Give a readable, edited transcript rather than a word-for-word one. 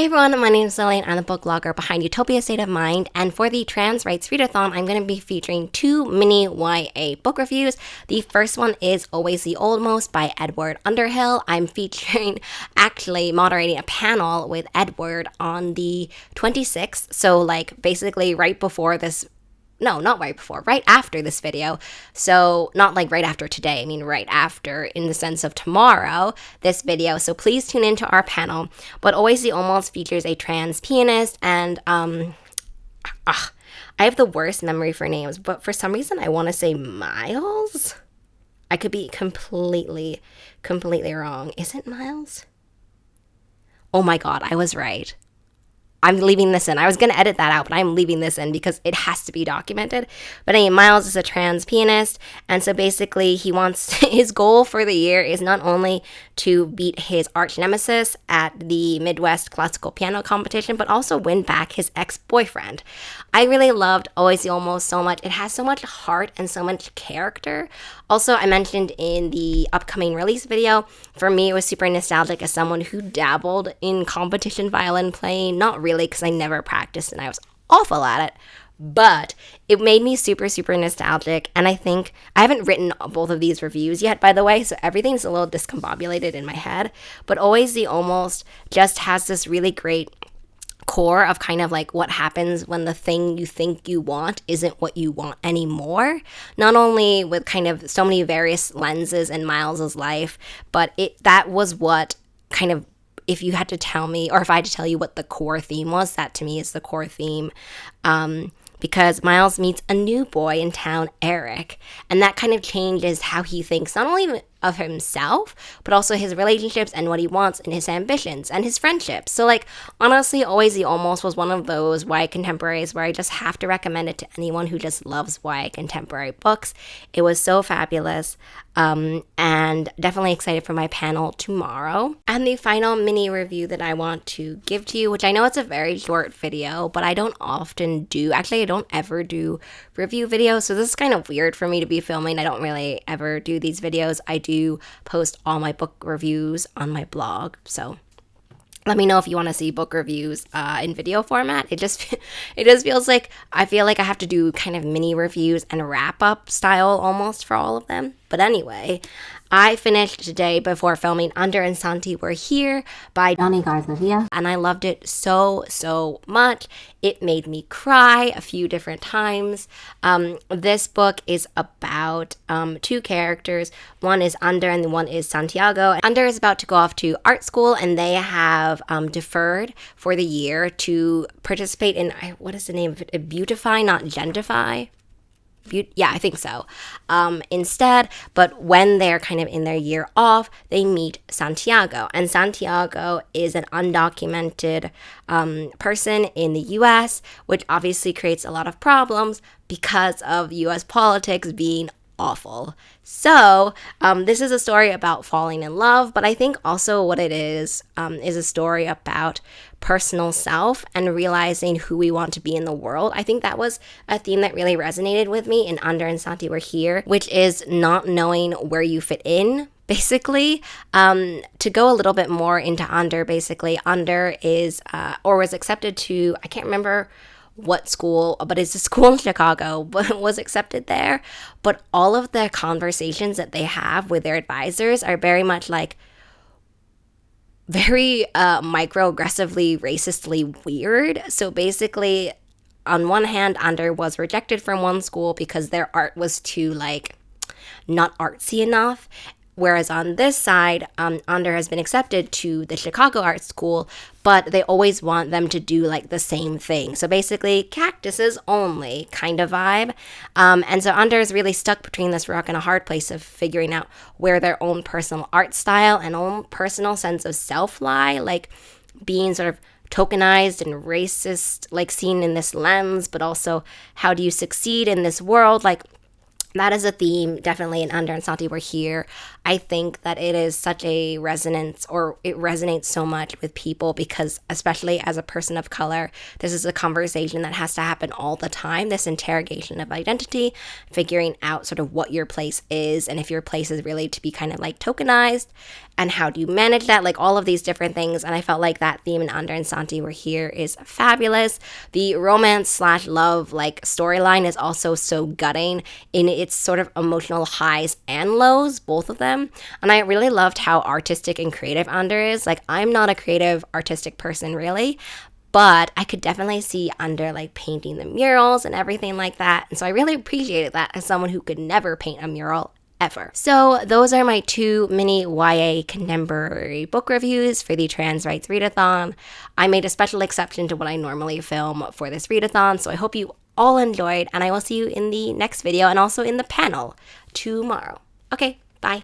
Hey everyone, my name is Lily and I'm the book blogger behind Utopia State of Mind, and for the Trans Rights Readathon, I'm going to be featuring two mini YA book reviews. The first one is Always the Almost by Edward Underhill. I'm actually moderating a panel with Edward on the 26th, so basically right before this. No, not right before, right after this video. So not right after today, I mean right after in the sense of tomorrow, this video. So please tune into our panel. But Always the Almost features a trans pianist, and I have the worst memory for names, but for some reason I want to say Miles. I could be completely wrong. Is it Miles? Oh my god, I was right. I'm leaving this in. I was going to edit that out, but I'm leaving this in because it has to be documented. But anyway, Miles is a trans pianist, and so basically his goal for the year is not only to beat his arch nemesis at the Midwest Classical Piano Competition, but also win back his ex-boyfriend. I really loved Always the Almost so much. It has so much heart and so much character. Also, I mentioned in the upcoming release video, for me it was super nostalgic as someone who dabbled in competition violin playing. Not really, because I never practiced and I was awful at it, but it made me super nostalgic. And I think I haven't written both of these reviews yet, by the way, so everything's a little discombobulated in my head, but Always the Almost just has this really great core of kind of what happens when the thing you think you want isn't what you want anymore. Not only with kind of so many various lenses in Miles's life, but that was what kind of, if you had to tell me, or if I had to tell you what the core theme was, that to me is the core theme. Because Miles meets a new boy in town, Eric, and that kind of changes how he thinks not only of himself, but also his relationships and what he wants and his ambitions and his friendships. So honestly, Always the Almost was one of those YA contemporaries where I just have to recommend it to anyone who just loves YA contemporary books. It was so fabulous, and definitely excited for my panel tomorrow. And the final mini review that I want to give to you, which I know it's a very short video, but I don't often do, actually I don't ever do review videos, so this is kind of weird for me to be filming. I don't really ever do these videos. I do post all my book reviews on my blog, so let me know if you want to see book reviews in video format. It just feels like I feel like I have to do kind of mini reviews and wrap up style almost for all of them. But anyway, I finished today before filming Under and Santi Were Here by Johnny Garza, and I loved it so much. It made me cry a few different times. This book is about two characters. One is Under and one is Santiago. Under is about to go off to art school, and they have deferred for the year to participate in, what is the name of it? Beautify, not Gentify. Yeah, I think so. Instead, but when they're kind of in their year off, they meet Santiago. And Santiago is an undocumented person in the US, which obviously creates a lot of problems because of US politics being awful. So this is a story about falling in love, but I think also what it is a story about personal self and realizing who we want to be in the world. I think that was a theme that really resonated with me in Under and Santi Were Here, which is not knowing where you fit in. Basically, to go a little bit more into Under, basically, Under is or was accepted to, I can't remember what school, but it's a school in Chicago, but was accepted there. But all of the conversations that they have with their advisors are very much very microaggressively, racistly weird. So basically, on one hand, Under was rejected from one school because their art was too not artsy enough. Whereas on this side, Under has been accepted to the Chicago Art School, but they always want them to do the same thing. So basically, cactuses only kind of vibe. And so Under is really stuck between this rock and a hard place of figuring out where their own personal art style and own personal sense of self lie, being sort of tokenized and racist, seen in this lens, but also how do you succeed in this world? That is a theme, definitely, in Under and Santi Were Here. I think that it is such a resonance, or it resonates so much with people because, especially as a person of color, this is a conversation that has to happen all the time. This interrogation of identity, figuring out sort of what your place is, and if your place is really to be kind of like tokenized, and how do you manage that, like all of these different things. And I felt like that theme in Under and Santi were here is fabulous. The romance slash love like storyline is also so gutting in its sort of emotional highs and lows, both of them. And I really loved how artistic and creative Under is. Like, I'm not a creative artistic person really, but I could definitely see Under like painting the murals and everything like that. And so I really appreciated that as someone who could never paint a mural ever. So those are my 2 mini YA contemporary book reviews for the Trans Rights Readathon. I made a special exception to what I normally film for this readathon, so I hope you all enjoyed, and I will see you in the next video and also in the panel tomorrow. Okay,